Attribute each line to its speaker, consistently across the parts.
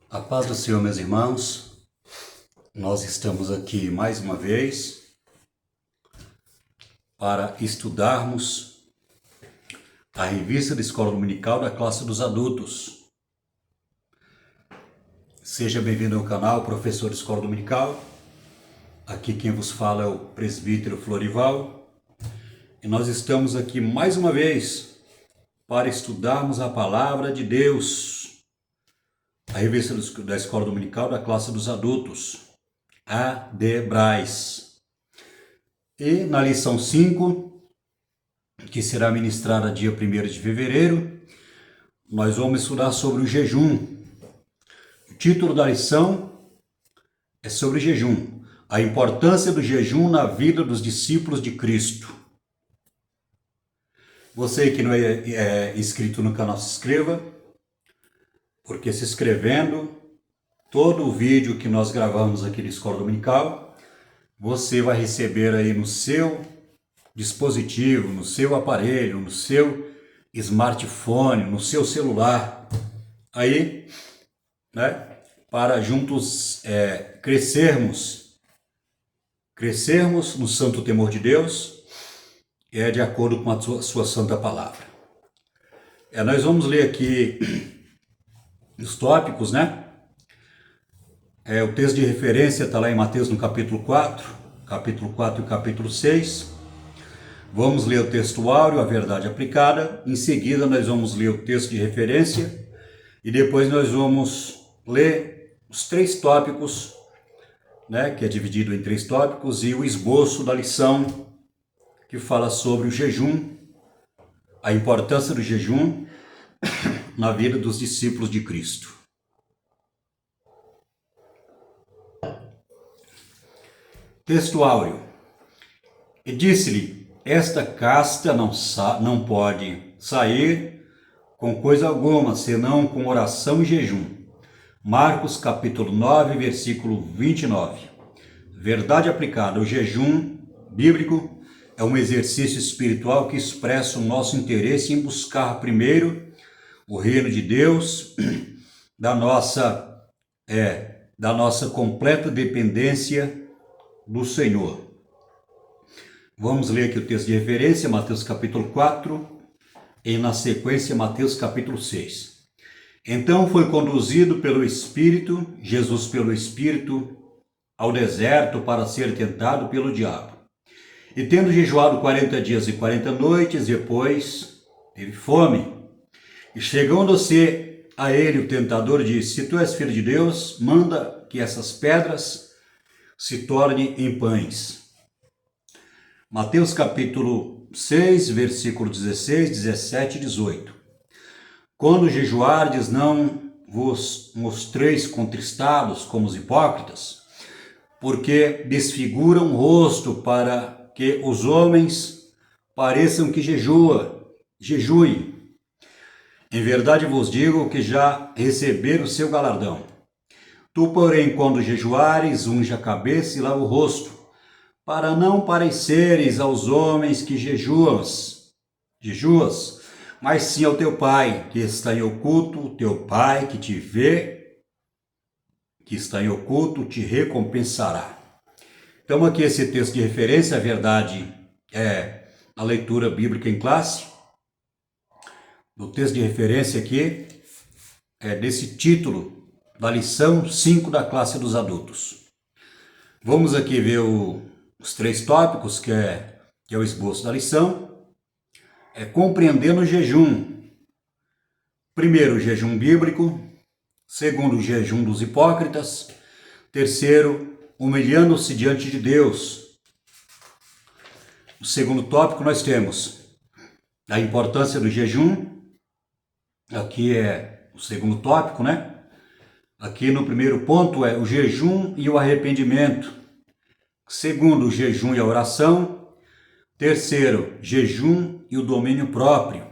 Speaker 1: A paz do Senhor, meus irmãos, nós estamos aqui mais uma vez para estudarmos a revista da Escola Dominical da classe dos adultos. Seja bem-vindo ao canal Professor de Escola Dominical. Aqui quem vos fala é o presbítero Florival. E nós estamos aqui mais uma vez para estudarmos a palavra de Deus. A revista da Escola Dominical da classe dos adultos, a de Braz. E na lição 5, que será ministrada dia 1º de fevereiro, nós vamos estudar sobre o jejum. O título da lição é sobre jejum, a importância do jejum na vida dos discípulos de Cristo. Você que não é inscrito no canal, se inscreva, porque se inscrevendo, todo o vídeo que nós gravamos aqui na Escola Dominical, você vai receber aí no seu dispositivo, no seu aparelho, no seu smartphone, no seu celular, aí, né, para juntos crescermos no santo temor de Deus, de acordo com a sua santa palavra. Nós vamos ler aqui os tópicos, né? O texto de referência está lá em Mateus no capítulo 4 e capítulo 6. Vamos ler o texto áureo, a verdade aplicada. Em seguida, nós vamos ler o texto de referência. E depois nós vamos ler os 3 tópicos, né, que é dividido em 3 tópicos, e o esboço da lição, que fala sobre o jejum, a importância do jejum na vida dos discípulos de Cristo. Texto áureo. E disse-lhe: esta casta não pode sair com coisa alguma, senão com oração e jejum. Marcos capítulo 9, versículo 29. Verdade aplicada. O jejum bíblico é um exercício espiritual que expressa o nosso interesse em buscar primeiro o reino de Deus, da nossa completa dependência do Senhor. Vamos ler aqui o texto de referência, Mateus capítulo 4, e na sequência Mateus capítulo 6. Então foi conduzido pelo Espírito, Jesus pelo Espírito, ao deserto para ser tentado pelo diabo. E tendo jejuado 40 dias e 40 noites, depois teve fome. E chegando-se a ele, o tentador disse: se tu és filho de Deus, manda que essas pedras se tornem em pães. Mateus capítulo 6, versículo 16, 17 e 18. Quando jejuardes, não vos mostreis contristados como os hipócritas, porque desfiguram o rosto para que os homens pareçam que jejuem. Em verdade vos digo que já receberam o seu galardão. Tu, porém, quando jejuares, unge a cabeça e lava o rosto, para não pareceres aos homens que jejuas, mas sim ao teu Pai, que está em oculto. O teu Pai que te vê, que está em oculto, te recompensará. Então aqui esse texto de referência, a verdade é a leitura bíblica em classe. O texto de referência aqui é desse título da lição 5 da classe dos adultos. Vamos aqui ver os 3 tópicos, que é o esboço da lição. Compreendendo o jejum. Primeiro, o jejum bíblico. Segundo, o jejum dos hipócritas. Terceiro, humilhando-se diante de Deus. No segundo tópico, nós temos a importância do jejum. Aqui é o segundo tópico, né? Aqui no primeiro ponto é o jejum e o arrependimento. Segundo, o jejum e a oração. Terceiro, jejum e o domínio próprio.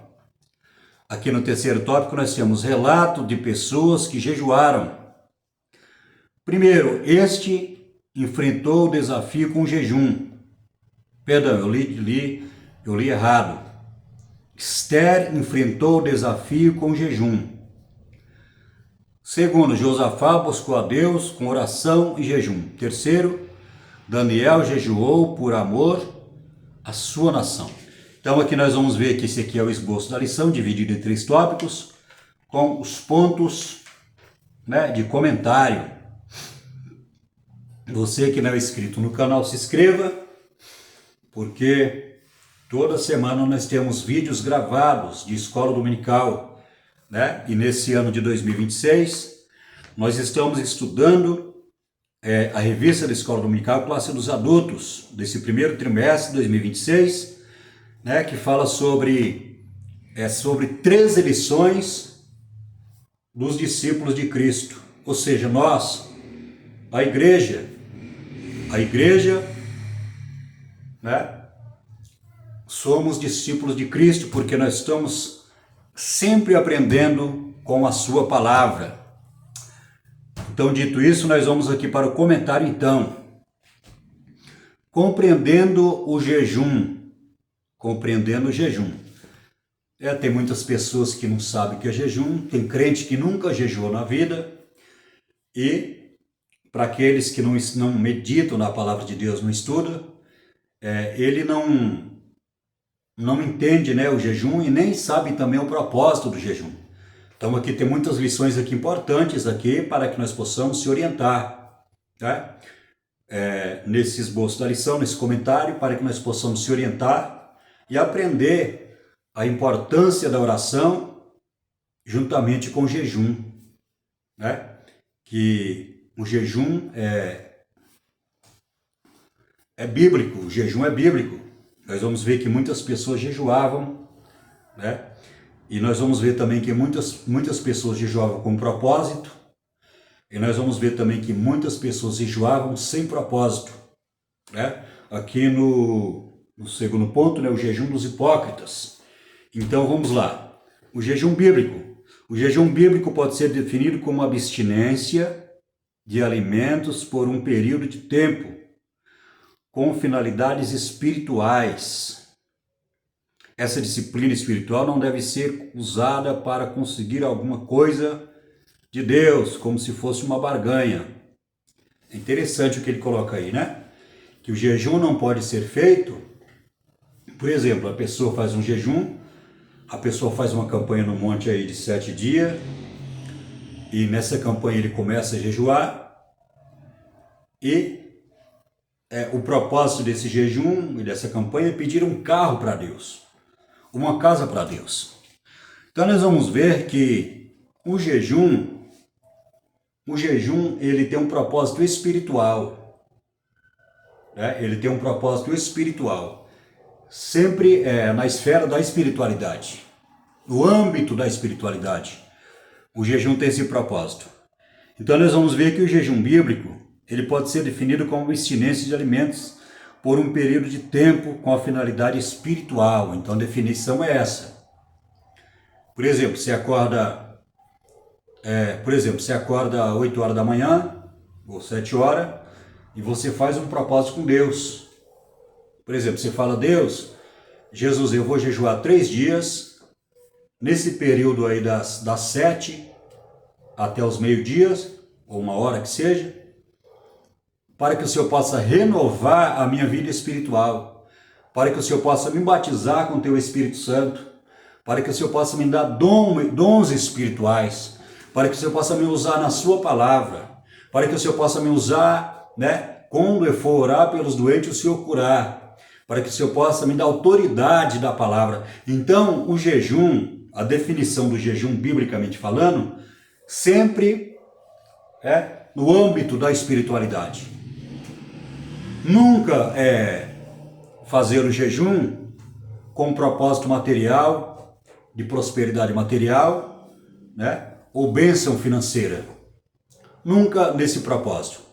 Speaker 1: Aqui no terceiro tópico nós temos relato de pessoas que jejuaram. Primeiro, este enfrentou o desafio com jejum. Perdão, eu li errado. Esther enfrentou o desafio com jejum. Segundo, Josafá buscou a Deus com oração e jejum. Terceiro, Daniel jejuou por amor à sua nação. Então aqui nós vamos ver que esse aqui é o esboço da lição, dividido em 3 tópicos, com os pontos, né, de comentário. Você que não é inscrito no canal, se inscreva, porque toda semana nós temos vídeos gravados de escola dominical, né? E nesse ano de 2026, nós estamos estudando a revista da escola dominical, classe dos adultos, desse primeiro trimestre de 2026, né? Que fala sobre 13 lições dos discípulos de Cristo. Ou seja, nós, a igreja, né? Somos discípulos de Cristo porque nós estamos sempre aprendendo com a sua palavra. Então, dito isso, nós vamos aqui para o comentário então. Compreendendo o jejum. Compreendendo o jejum. Tem muitas pessoas que não sabem o que é jejum, tem crente que nunca jejuou na vida, e para aqueles que não meditam na palavra de Deus, não estudam, ele não entende, né, o jejum e nem sabe também o propósito do jejum. Então aqui tem muitas lições aqui importantes aqui para que nós possamos se orientar, tá? Nesse esboço da lição, nesse comentário, para que nós possamos se orientar e aprender a importância da oração juntamente com o jejum, né? Que o jejum é bíblico, o jejum é bíblico. Nós vamos ver que muitas pessoas jejuavam, né? E nós vamos ver também que muitas pessoas jejuavam com propósito. E nós vamos ver também que muitas pessoas jejuavam sem propósito, né? Aqui no segundo ponto, né, o jejum dos hipócritas. Então vamos lá. O jejum bíblico. O jejum bíblico pode ser definido como abstinência de alimentos por um período de tempo, com finalidades espirituais. Essa disciplina espiritual não deve ser usada para conseguir alguma coisa de Deus, como se fosse uma barganha. É interessante o que ele coloca aí, né? Que o jejum não pode ser feito. Por exemplo, a pessoa faz um jejum, a pessoa faz uma campanha no monte aí de 7 dias, e nessa campanha ele começa a jejuar, e o propósito desse jejum e dessa campanha é pedir um carro para Deus, uma casa para Deus. Então nós vamos ver que o jejum ele tem um propósito espiritual, né? Ele tem um propósito espiritual, sempre na esfera da espiritualidade, no âmbito da espiritualidade. O jejum tem esse propósito. Então nós vamos ver que o jejum bíblico ele pode ser definido como abstinência de alimentos por um período de tempo com a finalidade espiritual. Então a definição é essa. Por exemplo, você acorda 8 horas da manhã ou 7 horas e você faz um propósito com Deus. Por exemplo, você fala: Deus, Jesus, eu vou jejuar 3 dias, nesse período aí das 7 até os meio-dias, ou 1 hora que seja, para que o Senhor possa renovar a minha vida espiritual, para que o Senhor possa me batizar com o Teu Espírito Santo, para que o Senhor possa me dar dons espirituais, para que o Senhor possa me usar na Sua palavra, para que o Senhor possa me usar, né, quando eu for orar pelos doentes, o Senhor curar, para que o Senhor possa me dar autoridade da palavra. Então, o jejum, a definição do jejum, biblicamente falando, sempre é no âmbito da espiritualidade. Nunca fazer o jejum com propósito material, de prosperidade material, né? Ou bênção financeira. Nunca nesse propósito.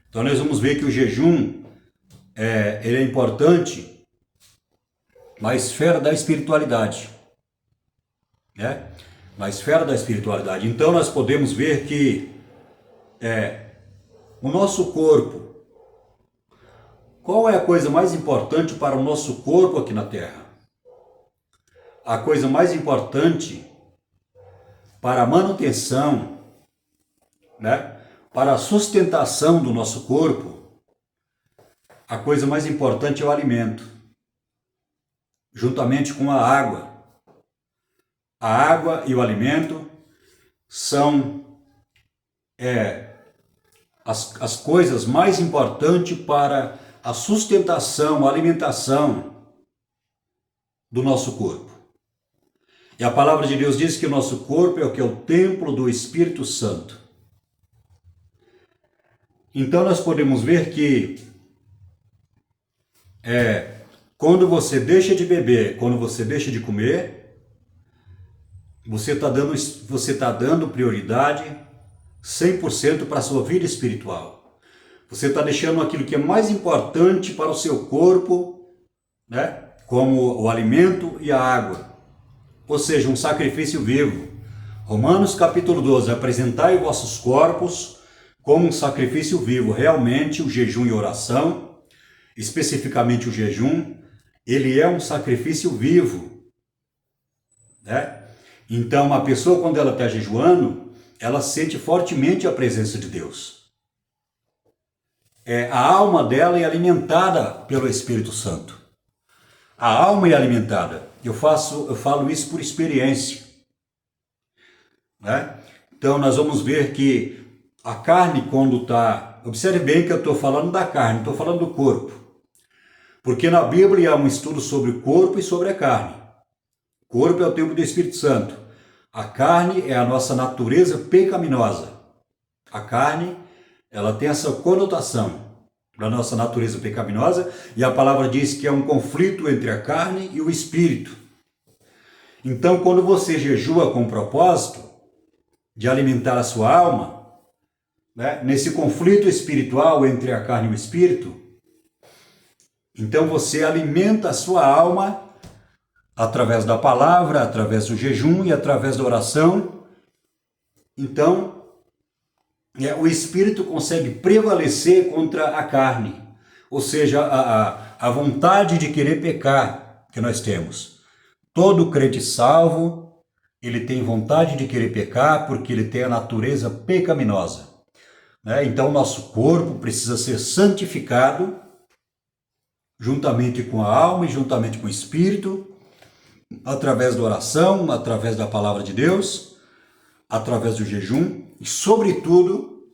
Speaker 1: Então nós vamos ver que o jejum ele é importante na esfera da espiritualidade, né? Na esfera da espiritualidade. Então nós podemos ver que o nosso corpo, qual é a coisa mais importante para o nosso corpo aqui na Terra? A coisa mais importante para a manutenção né? Para a sustentação do nosso corpo, a coisa mais importante é o alimento, juntamente com a água. A água e o alimento são as coisas mais importantes para a sustentação, a alimentação do nosso corpo. E a palavra de Deus diz que o nosso corpo é o templo do Espírito Santo. Então nós podemos ver que quando você deixa de beber, quando você deixa de comer, você está dando prioridade 100% para a sua vida espiritual. Você está deixando aquilo que é mais importante para o seu corpo, né? Como o alimento e a água. Ou seja, um sacrifício vivo. Romanos capítulo 12, apresentai vossos corpos como um sacrifício vivo. Realmente o jejum e oração, especificamente o jejum, ele é um sacrifício vivo, né? Então a pessoa, quando ela está jejuando, ela sente fortemente a presença de Deus. A alma dela é alimentada pelo Espírito Santo. A alma é alimentada. Eu falo isso por experiência, né? Então nós vamos ver que a carne, quando está... Observe bem que eu estou falando da carne, estou falando do corpo. Porque na Bíblia há um estudo sobre o corpo e sobre a carne. O corpo é o templo do Espírito Santo. A carne é a nossa natureza pecaminosa. A carne, ela tem essa conotação da nossa natureza pecaminosa, e a palavra diz que é um conflito entre a carne e o espírito. Então, quando você jejua com o propósito de alimentar a sua alma, né, nesse conflito espiritual entre a carne e o espírito, então você alimenta a sua alma através da palavra, através do jejum e através da oração. Então, o espírito consegue prevalecer contra a carne, ou seja, a vontade de querer pecar que nós temos. Todo crente salvo, ele tem vontade de querer pecar porque ele tem a natureza pecaminosa, né? Então, nosso corpo precisa ser santificado juntamente com a alma e juntamente com o espírito, através da oração, através da palavra de Deus, através do jejum e, sobretudo,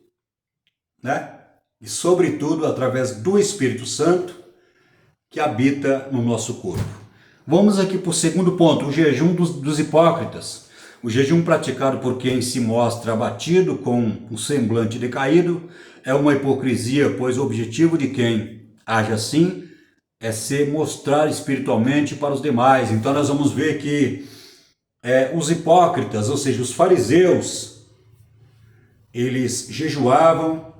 Speaker 1: né? E, sobretudo, através do Espírito Santo que habita no nosso corpo. Vamos aqui para o segundo ponto, o jejum dos hipócritas. O jejum praticado por quem se mostra abatido com um semblante decaído é uma hipocrisia, pois o objetivo de quem age assim é se mostrar espiritualmente para os demais. Então nós vamos ver que os hipócritas, ou seja, os fariseus, eles jejuavam,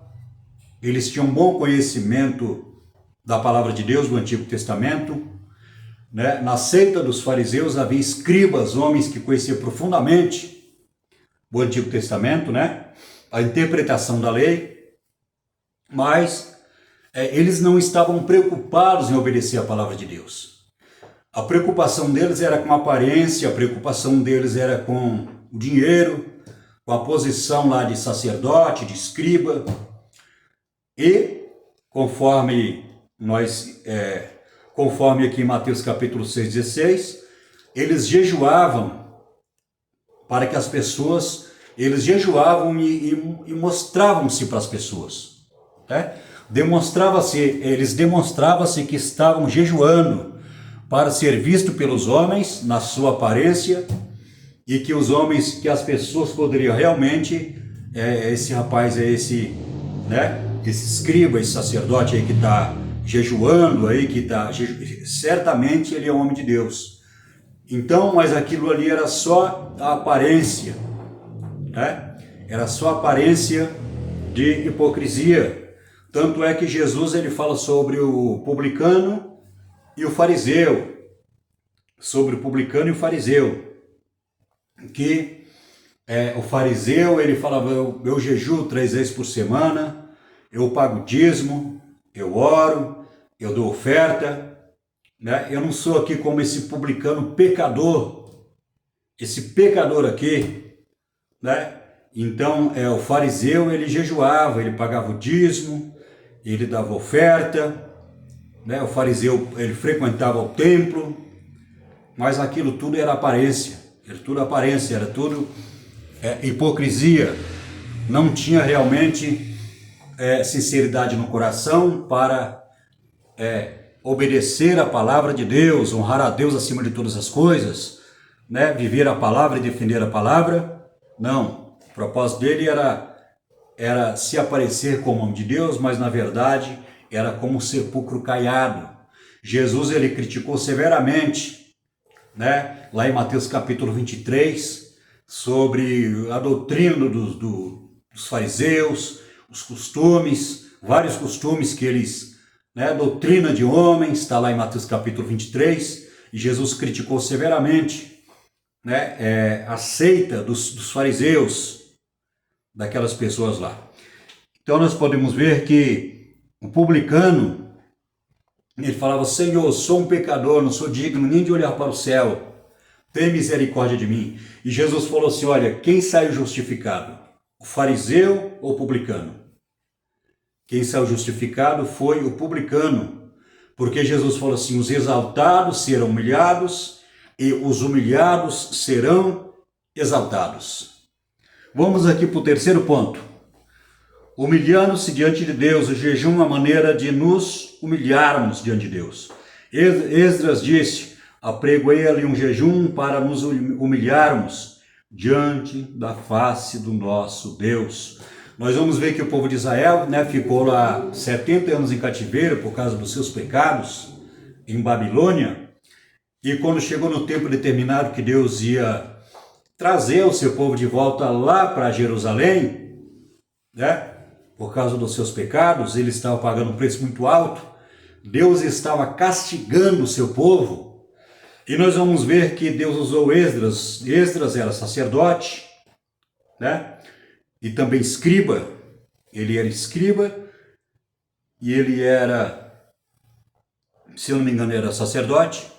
Speaker 1: eles tinham bom conhecimento da palavra de Deus do Antigo Testamento, né? Na seita dos fariseus havia escribas, homens que conheciam profundamente o Antigo Testamento, né? A interpretação da lei, mas eles não estavam preocupados em obedecer a palavra de Deus. A preocupação deles era com a aparência, a preocupação deles era com o dinheiro, com a posição lá de sacerdote, de escriba. E, conforme aqui em Mateus capítulo 6, 16, eles jejuavam para que as pessoas, eles jejuavam e mostravam-se para as pessoas, né? Eles demonstravam-se que estavam jejuando para ser visto pelos homens na sua aparência, e que as pessoas poderiam realmente, esse rapaz né? Esse escriba, esse sacerdote aí que está jejuando aí, certamente ele é um homem de Deus. Então, mas aquilo ali era só a aparência, né? Era só aparência de hipocrisia. Tanto é que Jesus ele fala sobre o publicano e o fariseu, sobre o publicano e o fariseu, que o fariseu ele falava, eu jejuo 3 vezes por semana, eu pago dízimo, eu oro, eu dou oferta, né? Eu não sou aqui como esse publicano pecador, esse pecador aqui, né? Então, o fariseu, ele jejuava, ele pagava o dízimo, ele dava oferta, né? O fariseu, ele frequentava o templo, mas aquilo tudo era aparência, era tudo hipocrisia. Não tinha realmente sinceridade no coração para obedecer a palavra de Deus, honrar a Deus acima de todas as coisas, né? Viver a palavra e defender a palavra. Não, o propósito dele era se aparecer como homem de Deus, mas na verdade era como um sepulcro caiado. Jesus, ele criticou severamente, né, lá em Mateus capítulo 23, sobre a doutrina dos fariseus, os costumes, vários costumes que eles, né, doutrina de homens, está lá em Mateus capítulo 23, e Jesus criticou severamente, né, a seita dos fariseus, daquelas pessoas lá. Então nós podemos ver que o publicano, ele falava: Senhor, sou um pecador, não sou digno nem de olhar para o céu, tem misericórdia de mim. E Jesus falou assim: olha, quem saiu justificado? O fariseu ou o publicano? Quem saiu justificado foi o publicano, porque Jesus falou assim: os exaltados serão humilhados e os humilhados serão exaltados. Vamos aqui para o terceiro ponto. Humilhando-se diante de Deus. O jejum é uma maneira de nos humilharmos diante de Deus. Esdras disse: apregoei ali um jejum para nos humilharmos diante da face do nosso Deus. Nós vamos ver que o povo de Israel, né, ficou lá 70 anos em cativeiro por causa dos seus pecados, em Babilônia. E quando chegou no tempo determinado que Deus ia trazer o seu povo de volta lá para Jerusalém, né? Por causa dos seus pecados, eles estavam pagando um preço muito alto. Deus estava castigando o seu povo. E nós vamos ver que Deus usou Esdras. Esdras era sacerdote, né? E também escriba. Ele era escriba e ele era, se eu não me engano, era sacerdote.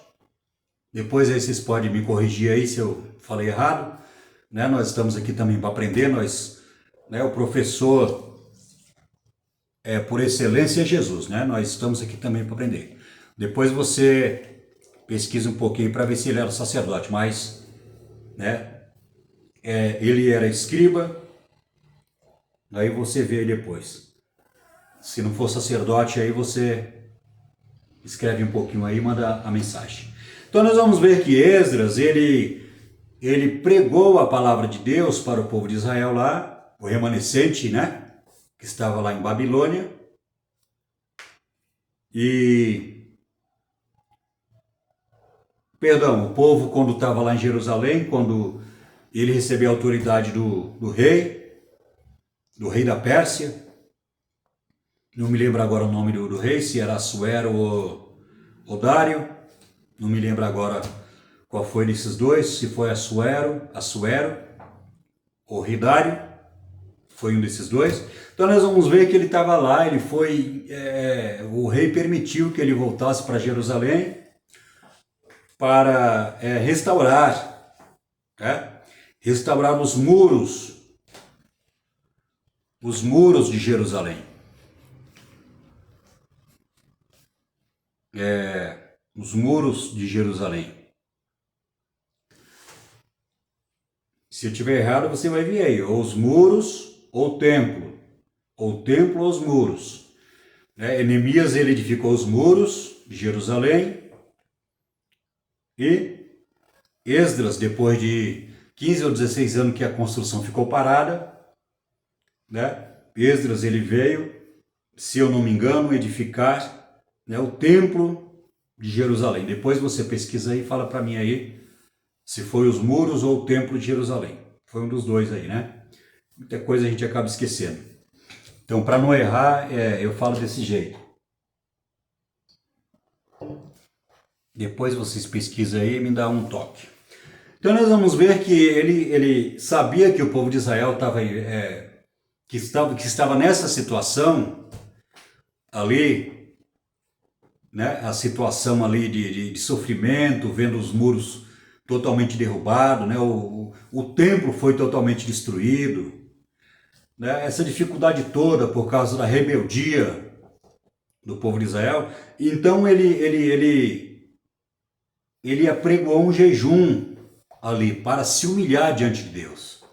Speaker 1: Depois aí vocês podem me corrigir aí se eu falei errado, né? Nós estamos aqui também para aprender, né, o professor por excelência é Jesus, né? Nós estamos aqui também para aprender. Depois você pesquisa um pouquinho para ver se ele era sacerdote, mas, né, ele era escriba, aí você vê aí depois. Se não for sacerdote, aí você escreve um pouquinho aí e manda a mensagem. Então nós vamos ver que Esdras, ele pregou a palavra de Deus para o povo de Israel lá, o remanescente, né, que estava lá em Babilônia. O povo, quando estava lá em Jerusalém, quando ele recebeu a autoridade do rei da Pérsia, não me lembro agora o nome do rei, se era Assuero ou Dário, não me lembro agora qual foi desses dois, se foi Assuero ou Dário, foi um desses dois. Então nós vamos ver que ele estava lá, ele foi, o rei permitiu que ele voltasse para Jerusalém para restaurar os muros de Jerusalém. Os muros de Jerusalém. Se eu tiver errado, você vai ver aí, ou os muros ou o templo, ou os muros. Neemias, ele edificou os muros de Jerusalém, e Esdras, depois de 15 ou 16 anos que a construção ficou parada, né? Esdras, ele veio, se eu não me engano, edificar, né, o templo de Jerusalém. Depois você pesquisa aí e fala para mim aí se foi os muros ou o templo de Jerusalém. Foi um dos dois aí, né? Muita coisa a gente acaba esquecendo. Então, para não errar, eu falo desse jeito. Depois vocês pesquisam aí e me dá um toque. Então nós vamos ver que ele sabia que o povo de Israel estava nessa situação ali, né? A situação ali de sofrimento, vendo os muros totalmente derrubados, né? O templo foi totalmente destruído, né, essa dificuldade toda por causa da rebeldia do povo de Israel. Então ele apregoou um jejum ali para se humilhar diante de Deus.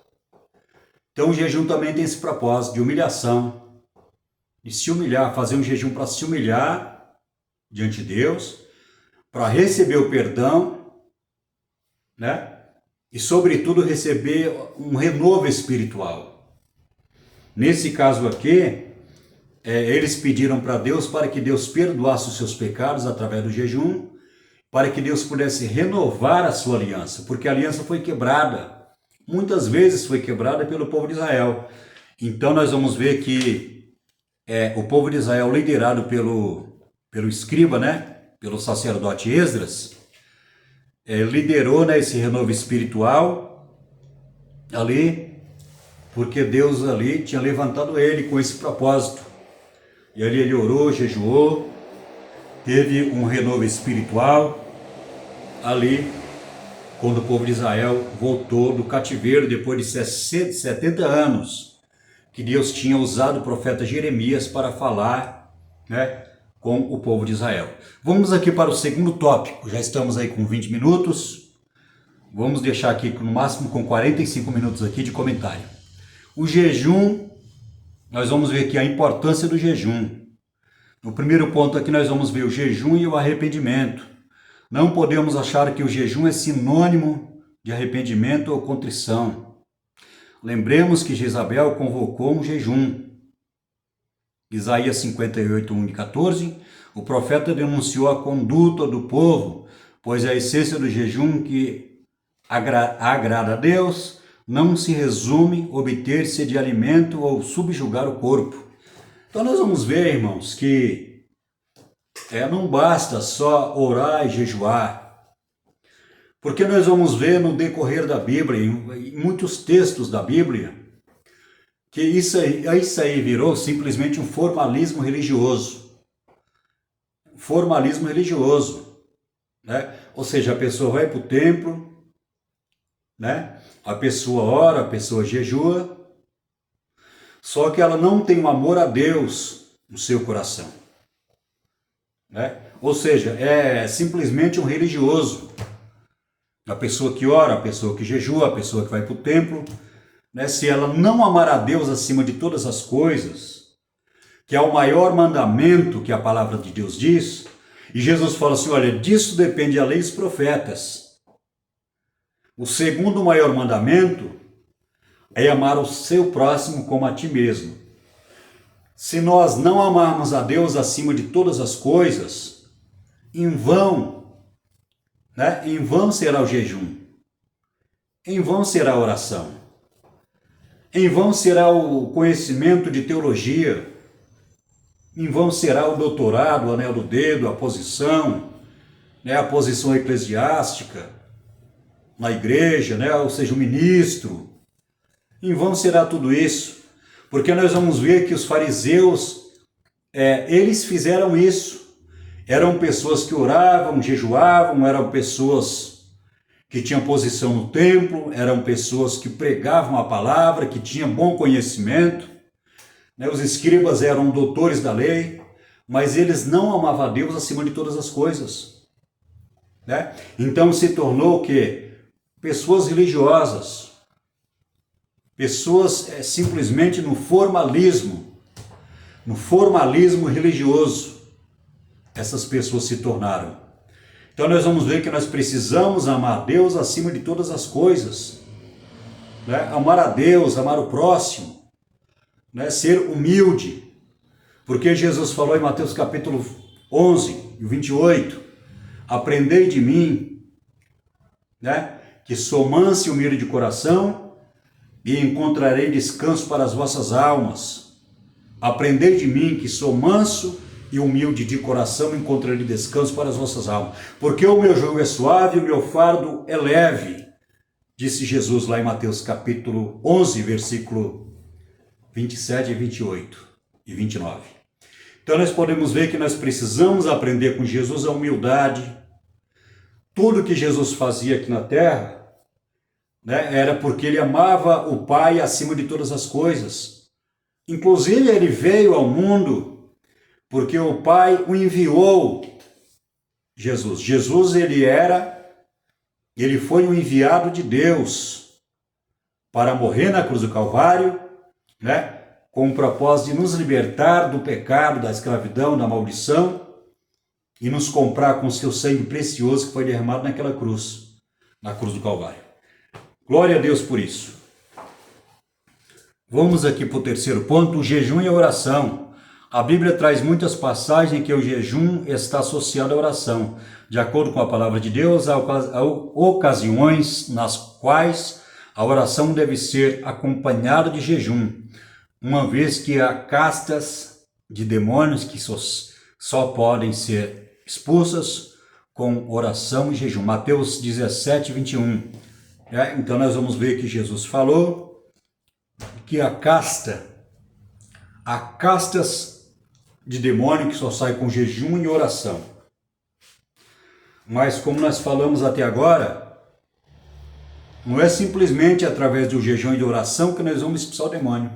Speaker 1: Então o jejum também tem esse propósito de humilhação, de se humilhar, fazer um jejum para se humilhar diante de Deus, para receber o perdão, né? E sobretudo receber um renovo espiritual. Nesse caso aqui, eles pediram para Deus para que Deus perdoasse os seus pecados através do jejum, para que Deus pudesse renovar a sua aliança, porque a aliança foi quebrada. Muitas vezes foi quebrada pelo povo de Israel. Então nós vamos ver que o povo de Israel, liderado pelo escriba, né, pelo sacerdote Esdras, liderou, né, esse renovo espiritual ali, porque Deus ali tinha levantado ele com esse propósito. E ali ele orou, jejuou, teve um renovo espiritual ali, quando o povo de Israel voltou do cativeiro depois de 70 anos, que Deus tinha usado o profeta Jeremias para falar, né, com o povo de Israel. Vamos aqui para o segundo tópico, já estamos aí com 20 minutos, vamos deixar aqui no máximo com 45 minutos aqui de comentário. O jejum, nós vamos ver aqui a importância do jejum. No primeiro ponto aqui nós vamos ver o jejum e o arrependimento. Não podemos achar que o jejum é sinônimo de arrependimento ou contrição. Lembremos que Jezabel convocou um jejum. Isaías 58, 1 e 14, o profeta denunciou a conduta do povo, pois a essência do jejum que agrada a Deus não se resume obter-se de alimento ou subjugar o corpo. Então nós vamos ver, irmãos, que não basta só orar e jejuar, porque nós vamos ver no decorrer da Bíblia, em muitos textos da Bíblia, que isso aí virou simplesmente um formalismo religioso. Formalismo religioso, né? Ou seja, a pessoa vai para o templo, né? A pessoa ora, a pessoa jejua, só que ela não tem um amor a Deus no seu coração, né? Ou seja, é simplesmente um religioso. A pessoa que ora, a pessoa que jejua, a pessoa que vai para o templo, né? Se ela não amar a Deus acima de todas as coisas, que é o maior mandamento que a palavra de Deus diz, e Jesus fala assim, olha, disso depende a lei e os profetas. O segundo maior mandamento é amar o seu próximo como a ti mesmo. Se nós não amarmos a Deus acima de todas as coisas, em vão, né? Em vão será o jejum, em vão será a oração, em vão será o conhecimento de teologia, em vão será o doutorado, o anel do dedo, a posição, né? A posição eclesiástica na igreja, né? Ou seja, o ministro. Em vão será tudo isso, porque nós vamos ver que os fariseus, eles fizeram isso. Eram pessoas que oravam, jejuavam, eram pessoas que tinham posição no templo, eram pessoas que pregavam a palavra, que tinham bom conhecimento, né? Os escribas eram doutores da lei, mas eles não amavam a Deus acima de todas as coisas, né? Então se tornou o quê? Pessoas religiosas, pessoas simplesmente no formalismo religioso, essas pessoas se tornaram. Então nós vamos ver que nós precisamos amar a Deus acima de todas as coisas, né? Amar a Deus, amar o próximo, né? Ser humilde, porque Jesus falou em Mateus capítulo 11, 28, aprendei de mim, né? Que sou manso e humilde de coração, e encontrarei descanso para as vossas almas. Aprendei de mim, que sou manso e humilde de coração, e encontrarei descanso para as vossas almas. Porque o meu jugo é suave e o meu fardo é leve, disse Jesus lá em Mateus capítulo 11, versículo 27 e 28 e 29. Então nós podemos ver que nós precisamos aprender com Jesus a humildade. Tudo que Jesus fazia aqui na terra, né, era porque ele amava o Pai acima de todas as coisas. Inclusive, ele veio ao mundo porque o Pai o enviou. Jesus, ele foi o enviado de Deus para morrer na cruz do Calvário, né? Com o propósito de nos libertar do pecado, da escravidão, da maldição e nos comprar com o seu sangue precioso que foi derramado naquela cruz, na cruz do Calvário. Glória a Deus por isso. Vamos aqui para o terceiro ponto, o jejum e a oração. A Bíblia traz muitas passagens em que o jejum está associado à oração. De acordo com a palavra de Deus, há ocasiões nas quais a oração deve ser acompanhada de jejum, uma vez que há castas de demônios que só podem ser expulsas com oração e jejum. Mateus 17, 21. Então nós vamos ver que Jesus falou que há castas de demônio que só saem com jejum e oração. Mas como nós falamos até agora, não é simplesmente através do jejum e de oração que nós vamos expulsar o demônio.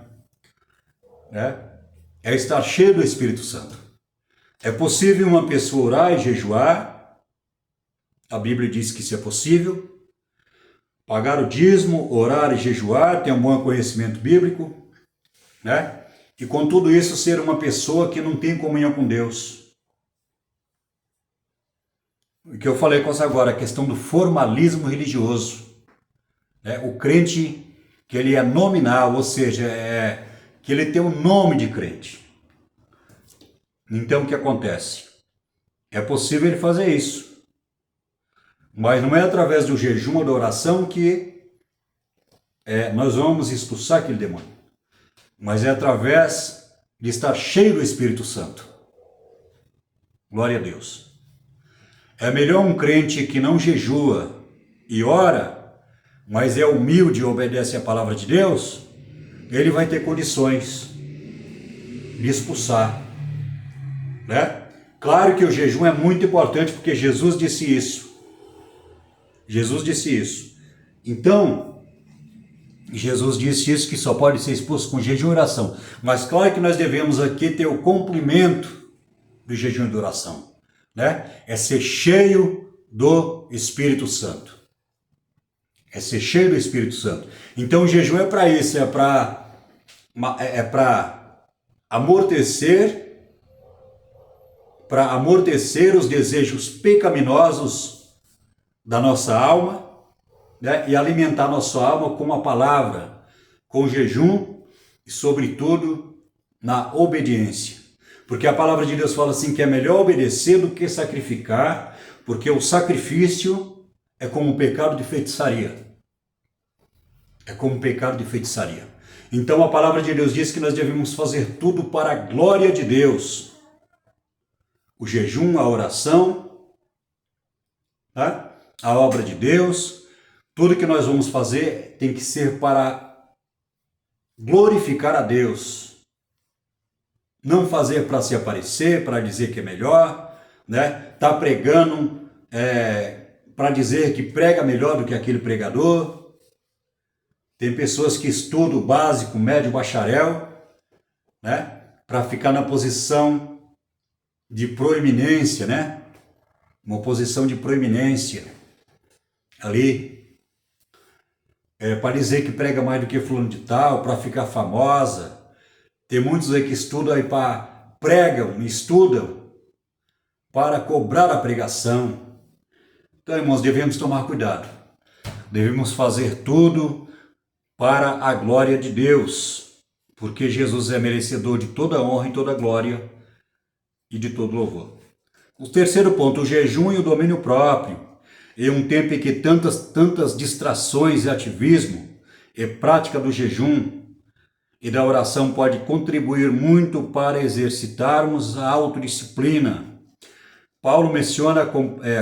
Speaker 1: É estar cheio do Espírito Santo. É possível uma pessoa orar e jejuar, a Bíblia diz que isso é possível, pagar o dízimo, orar e jejuar, ter um bom conhecimento bíblico, né? E com tudo isso ser uma pessoa que não tem comunhão com Deus. O que eu falei com você agora, a questão do formalismo religioso. O crente que ele é nominal, ou seja, que ele tem um nome de crente. Então o que acontece? É possível ele fazer isso. Mas não é através do jejum ou da oração que nós vamos expulsar aquele demônio. Mas é através de estar cheio do Espírito Santo. Glória a Deus. É melhor um crente que não jejua e ora, mas é humilde e obedece à palavra de Deus, ele vai ter condições de expulsar. Claro que o jejum é muito importante, porque Jesus disse isso. Então, Jesus disse isso, que só pode ser expulso com jejum e oração. Mas claro que nós devemos aqui ter o cumprimento do jejum e da oração. É ser cheio do Espírito Santo. Então o jejum é para isso, é para amortecer os desejos pecaminosos da nossa alma, e alimentar nossa alma com a palavra, com jejum e, sobretudo, na obediência. Porque a palavra de Deus fala assim que é melhor obedecer do que sacrificar, porque o sacrifício é como um pecado de feitiçaria. Então a palavra de Deus diz que nós devemos fazer tudo para a glória de Deus. O jejum, a oração, a obra de Deus, tudo que nós vamos fazer tem que ser para glorificar a Deus. Não fazer para se aparecer, para dizer que é melhor, tá pregando para dizer que prega melhor do que aquele pregador. Tem pessoas que estudam o básico, médio, bacharel, para ficar na posição de proeminência, uma posição de proeminência ali, para dizer que prega mais do que fulano de tal, para ficar famosa. Tem muitos aí que estudam aí estudam para cobrar a pregação. Então, irmãos, devemos tomar cuidado. Devemos fazer tudo para a glória de Deus, porque Jesus é merecedor de toda honra e toda glória e de todo louvor. O terceiro ponto, o jejum e o domínio próprio. Em um tempo em que tantas distrações e ativismo e prática do jejum e da oração pode contribuir muito para exercitarmos a autodisciplina. Paulo menciona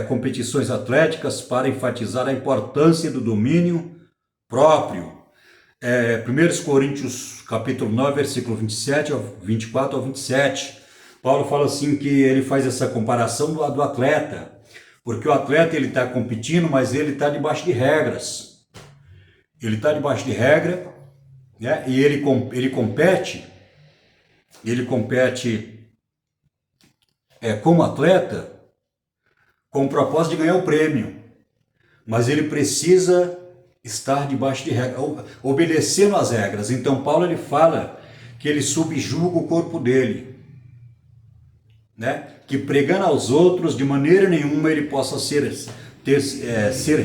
Speaker 1: competições atléticas para enfatizar a importância do domínio próprio. 1 Coríntios capítulo 9, versículo 24 ao 27. Paulo fala assim que ele faz essa comparação do atleta. Porque o atleta ele está competindo, mas ele está debaixo de regras. E ele compete ele compete como atleta com o propósito de ganhar o prêmio, mas ele precisa estar debaixo de regras, obedecendo às regras. Então Paulo ele fala que ele subjuga o corpo dele, né? Que pregando aos outros de maneira nenhuma ele possa ser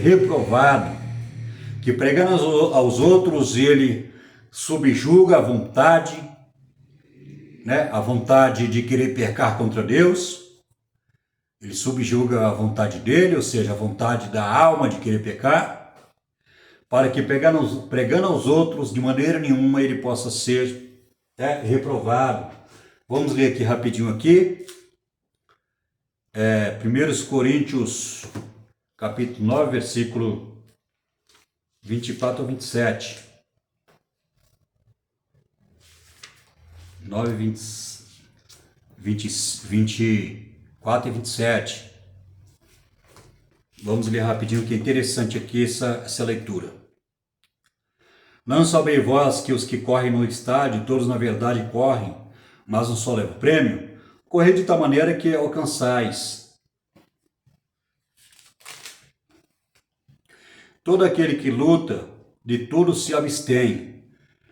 Speaker 1: reprovado, que pregando aos outros ele subjuga a vontade, né? A vontade de querer pecar contra Deus. Ele subjuga a vontade dele, ou seja, a vontade da alma de querer pecar, para que pregando aos outros de maneira nenhuma ele possa ser reprovado. Vamos ler aqui rapidinho aqui. 1 Coríntios, capítulo 9, versículo 24 a 27. 9, 24 e 27. Vamos ler rapidinho, que é interessante aqui essa leitura. Não sabei vós que os que correm no estádio, todos na verdade correm, mas um só leva o prêmio? Correi de tal maneira que alcançais. Todo aquele que luta, de tudo se abstém.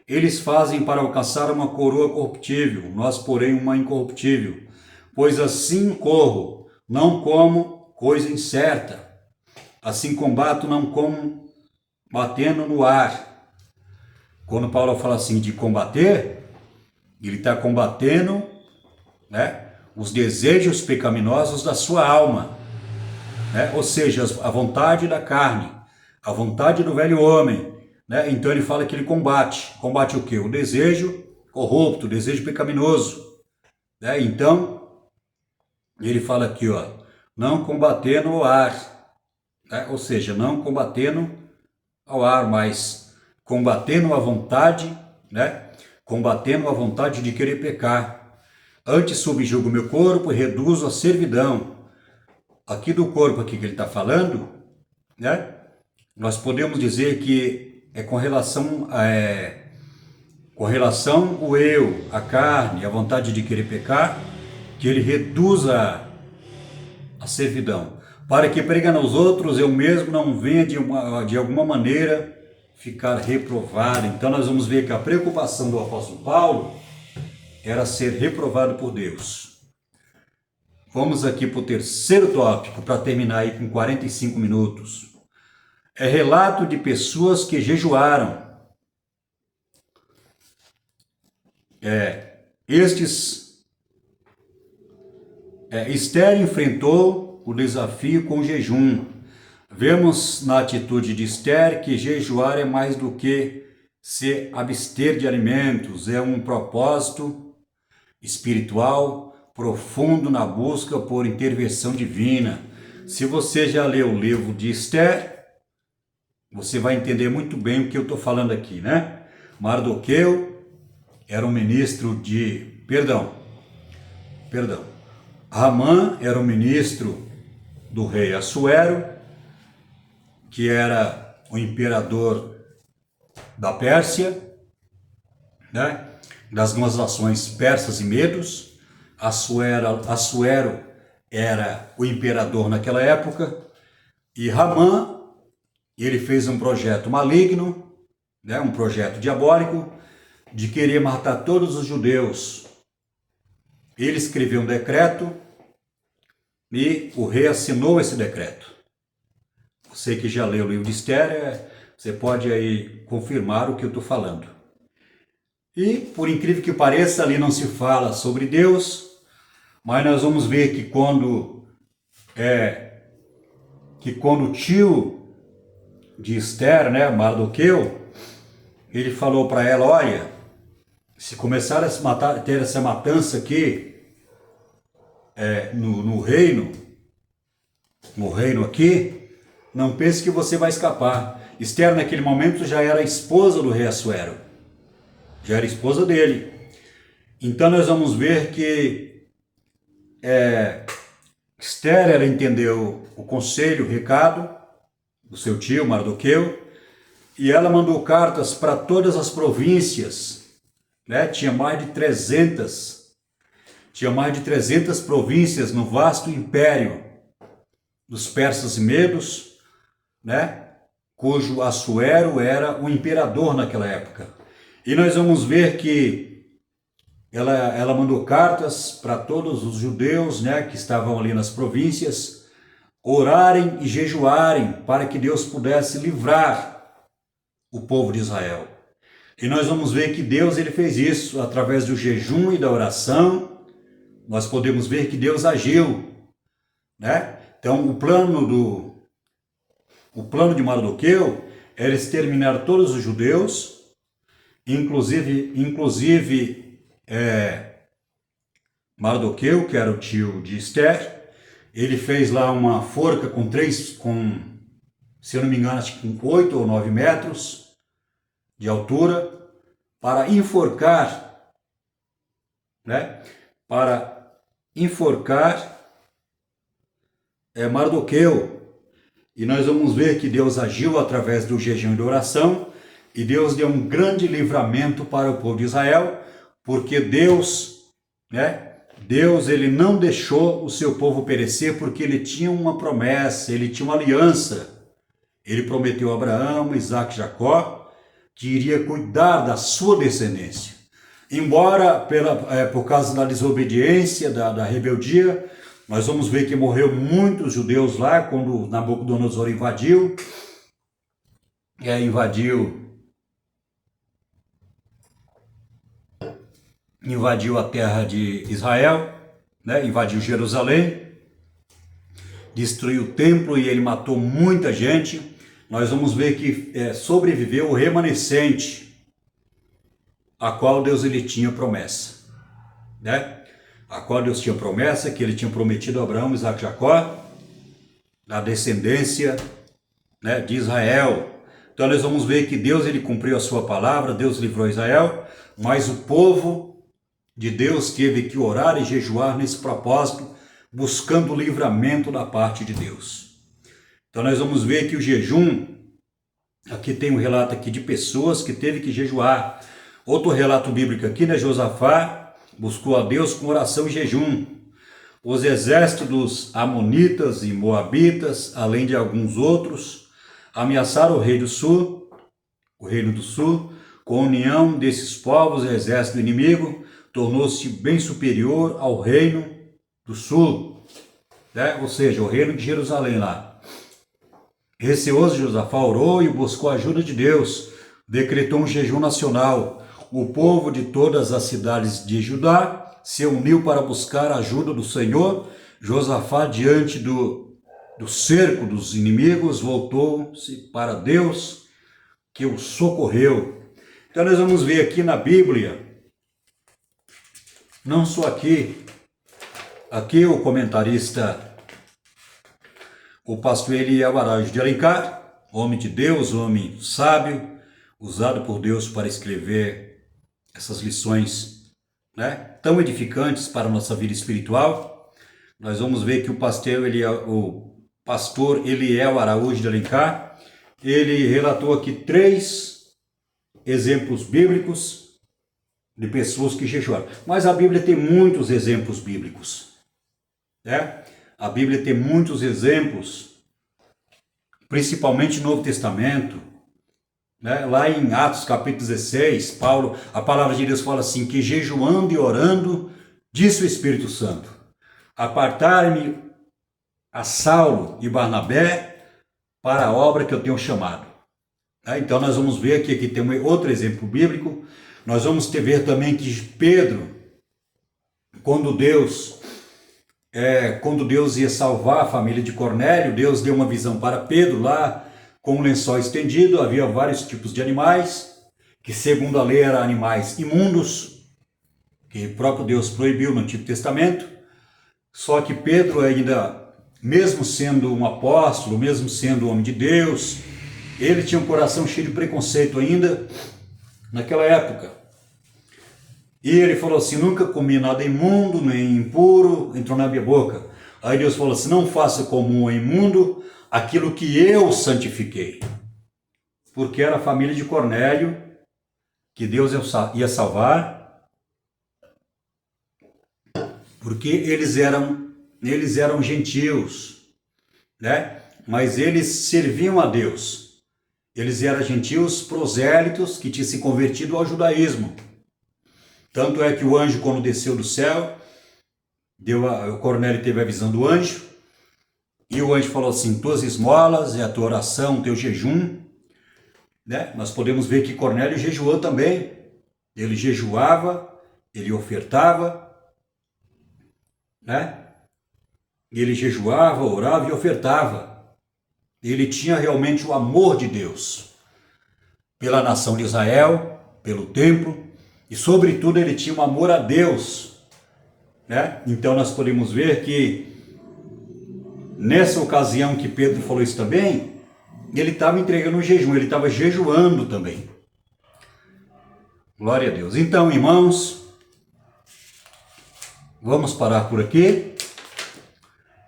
Speaker 1: Eles fazem para alcançar uma coroa corruptível, nós, porém, uma incorruptível. Pois assim corro, não como coisa incerta. Assim combato, não como batendo no ar. Quando Paulo fala assim de combater, ele está combatendo, né, os desejos pecaminosos da sua alma, né? Ou seja, a vontade da carne, a vontade do velho homem, né? Então ele fala que ele combate o quê? O desejo corrupto, o desejo pecaminoso, né? Então ele fala aqui, ó, não combatendo ao ar, né? Ou seja, não combatendo ao ar, mas combatendo a vontade, né? Combatendo a vontade de querer pecar. Antes subjugo meu corpo e reduzo a servidão. Aqui do corpo aqui que ele está falando, né? Nós podemos dizer que é com relação o eu, a carne, a vontade de querer pecar, que ele reduza a servidão, para que pregando aos outros eu mesmo não venha de alguma maneira ficar reprovado. Então nós vamos ver que a preocupação do apóstolo Paulo era ser reprovado por Deus. Vamos aqui para o terceiro tópico, para terminar aí com 45 minutos. É relato de pessoas que jejuaram. Esther enfrentou o desafio com jejum. Vemos na atitude de Esther que jejuar é mais do que se abster de alimentos, é um propósito espiritual profundo na busca por intervenção divina. Se você já leu o livro de Esther, você vai entender muito bem o que eu estou falando aqui, né? Mardoqueu era um ministro de... Perdão. Ramã era um ministro do rei Assuero, que era o imperador da Pérsia, né? Das duas nações persas e medos. Assuero era o imperador naquela época, e Ramã, ele fez um projeto maligno, né, um projeto diabólico, de querer matar todos os judeus. Ele escreveu um decreto e o rei assinou esse decreto. Você que já leu o livro de Esther, você pode aí confirmar o que eu estou falando. E, por incrível que pareça, ali não se fala sobre Deus, mas nós vamos ver que quando o tio de Esther, né, Mardoqueu, ele falou para ela, olha, se começar a ter essa matança aqui no reino aqui, não pense que você vai escapar. Esther naquele momento já era esposa do rei Assuero, já era esposa dele. Então nós vamos ver que Esther, ela entendeu o conselho, o recado do seu tio Mardoqueu, e ela mandou cartas para todas as províncias né? Tinha mais de 300 províncias no vasto império dos persas e medos, né? Cujo Assuero era o imperador naquela época. E nós vamos ver que ela mandou cartas para todos os judeus, né, que estavam ali nas províncias, orarem e jejuarem para que Deus pudesse livrar o povo de Israel. E nós vamos ver que Deus ele fez isso através do jejum e da oração. Nós podemos ver que Deus agiu, né? Então o plano de Mardoqueu era exterminar todos os judeus, inclusive Mardoqueu, que era o tio de Esther. Ele fez lá uma forca se eu não me engano, acho que com 8 ou 9 metros de altura, para enforcar, né? Para enforcar Mardoqueu. E nós vamos ver que Deus agiu através do jejum e da oração, e Deus deu um grande livramento para o povo de Israel, porque Deus, né? Deus ele não deixou o seu povo perecer, porque ele tinha uma promessa, ele tinha uma aliança. Ele prometeu a Abraão, Isaac e Jacó que iria cuidar da sua descendência. Embora por causa da desobediência, da rebeldia, nós vamos ver que morreu muitos judeus lá quando Nabucodonosor invadiu a terra de Israel, né? Invadiu Jerusalém, destruiu o templo e ele matou muita gente. Nós vamos ver que sobreviveu o remanescente, a qual Deus ele tinha promessa, né? A qual Deus tinha promessa, que ele tinha prometido a Abraão, Isaac e Jacó, da descendência, né, de Israel. Então nós vamos ver que Deus ele cumpriu a sua palavra, Deus livrou Israel, mas o povo de Deus teve que orar e jejuar nesse propósito, buscando o livramento da parte de Deus. Então nós vamos ver que o jejum, aqui tem um relato aqui de pessoas que teve que jejuar. Outro relato bíblico aqui, né, Josafá buscou a Deus com oração e jejum. Os exércitos dos amonitas e moabitas, além de alguns outros, ameaçaram o reino do sul, com a união desses povos, o exército inimigo tornou-se bem superior ao reino do sul, né? Ou seja, o reino de Jerusalém lá. Receoso, Josafá orou e buscou a ajuda de Deus, decretou um jejum nacional. O povo de todas as cidades de Judá se uniu para buscar a ajuda do Senhor. Josafá, diante do cerco dos inimigos, voltou-se para Deus, que o socorreu. Então nós vamos ver aqui na Bíblia, não só aqui o comentarista, o pastor Eliel Araújo de Alencar, homem de Deus, homem sábio, usado por Deus para escrever essas lições, né, tão edificantes para a nossa vida espiritual. Nós vamos ver que o pastor Eliel Araújo de Alencar, ele relatou aqui 3 exemplos bíblicos de pessoas que jejuaram. Mas a Bíblia tem muitos exemplos bíblicos, né? A Bíblia tem muitos exemplos, principalmente no Novo Testamento, né? Lá em Atos capítulo 16, a palavra de Deus fala assim, que jejuando e orando, disse o Espírito Santo, apartar-me a Saulo e Barnabé para a obra que eu tenho chamado. Então nós vamos ver aqui tem outro exemplo bíblico. Nós vamos ver também que Pedro, quando Deus ia salvar a família de Cornélio, Deus deu uma visão para Pedro lá, com um lençol estendido, havia vários tipos de animais, que segundo a lei eram animais imundos, que o próprio Deus proibiu no Antigo Testamento. Só que Pedro ainda, mesmo sendo um apóstolo, mesmo sendo um homem de Deus, ele tinha um coração cheio de preconceito ainda, naquela época. E ele falou assim, nunca comi nada imundo, nem impuro, entrou na minha boca. Aí Deus falou assim, não faça comum ou imundo aquilo que eu santifiquei. Porque era a família de Cornélio, que Deus ia salvar, porque eles eram gentios, né? Mas eles serviam a Deus. Eles eram gentios prosélitos que tinham se convertido ao judaísmo. Tanto é que o anjo, quando desceu do céu, o Cornélio teve a visão do anjo, e o anjo falou assim: tuas esmolas, é a tua oração, teu jejum, né? Nós podemos ver que Cornélio jejuou também. Ele jejuava, ele ofertava, né? Ele jejuava, orava e ofertava. Ele tinha realmente o amor de Deus pela nação de Israel, pelo templo, e sobretudo ele tinha um amor a Deus, né? Então nós podemos ver que nessa ocasião que Pedro falou isso também, ele estava entregando o jejum, ele estava jejuando também. Glória a Deus. Então, irmãos, vamos parar por aqui,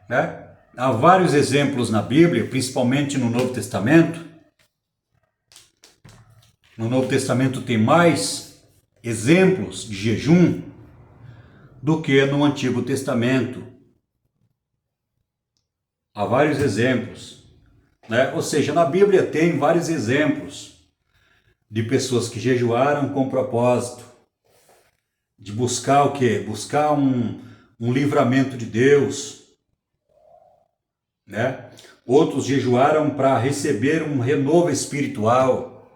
Speaker 1: né? Há vários exemplos na Bíblia, principalmente no Novo Testamento. No Novo Testamento tem mais exemplos de jejum do que no Antigo Testamento. Há vários exemplos, né? Ou seja, na Bíblia tem vários exemplos de pessoas que jejuaram com propósito de buscar o quê? Buscar um livramento de Deus, né? Outros jejuaram para receber um renovo espiritual.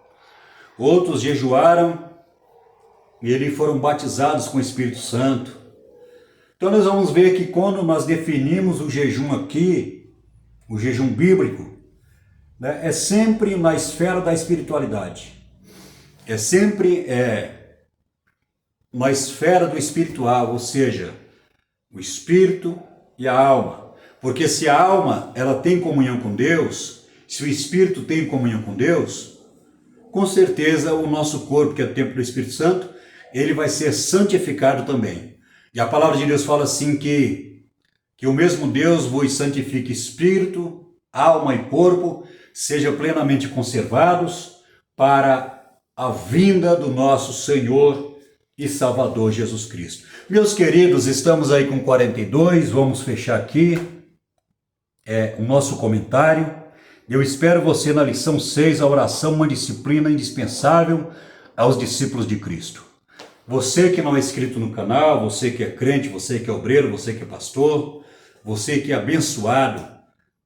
Speaker 1: Outros jejuaram e foram batizados com o Espírito Santo. Então nós vamos ver que quando nós definimos o jejum aqui, o jejum bíblico, né, é sempre na esfera da espiritualidade. É sempre uma esfera do espiritual, ou seja, o espírito e a alma. Porque se a alma ela tem comunhão com Deus, se o espírito tem comunhão com Deus, com certeza o nosso corpo, que é o templo do Espírito Santo, ele vai ser santificado também. E a palavra de Deus fala assim que o mesmo Deus vos santifique espírito, alma e corpo, sejam plenamente conservados para a vinda do nosso Senhor e Salvador Jesus Cristo. Meus queridos, estamos aí com 42, vamos fechar aqui o nosso comentário. Eu espero você na lição 6, a oração, uma disciplina indispensável aos discípulos de Cristo. Você que não é inscrito no canal, você que é crente, você que é obreiro, você que é pastor, você que é abençoado,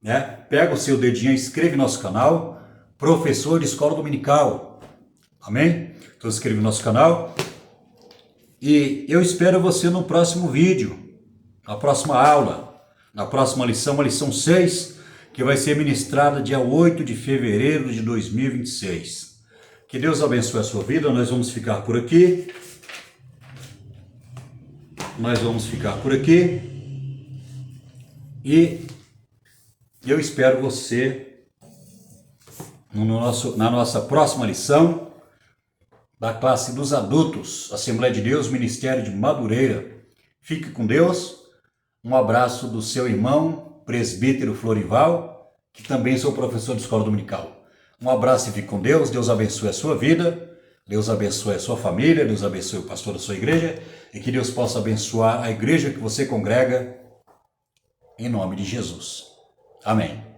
Speaker 1: né? Pega o seu dedinho e inscreve no nosso canal, Professor de Escola Dominical. Amém? Então inscreve no nosso canal. E eu espero você no próximo vídeo, na próxima aula, na próxima lição, a lição 6, que vai ser ministrada dia 8 de fevereiro de 2026. Que Deus abençoe a sua vida, nós vamos ficar por aqui. E eu espero você na nossa próxima lição da classe dos adultos, Assembleia de Deus, Ministério de Madureira. Fique com Deus. Um abraço do seu irmão, presbítero Florival, que também sou professor de escola dominical. Um abraço e fique com Deus. Deus abençoe a sua vida. Deus abençoe a sua família. Deus abençoe o pastor da sua igreja. E que Deus possa abençoar a igreja que você congrega, em nome de Jesus. Amém.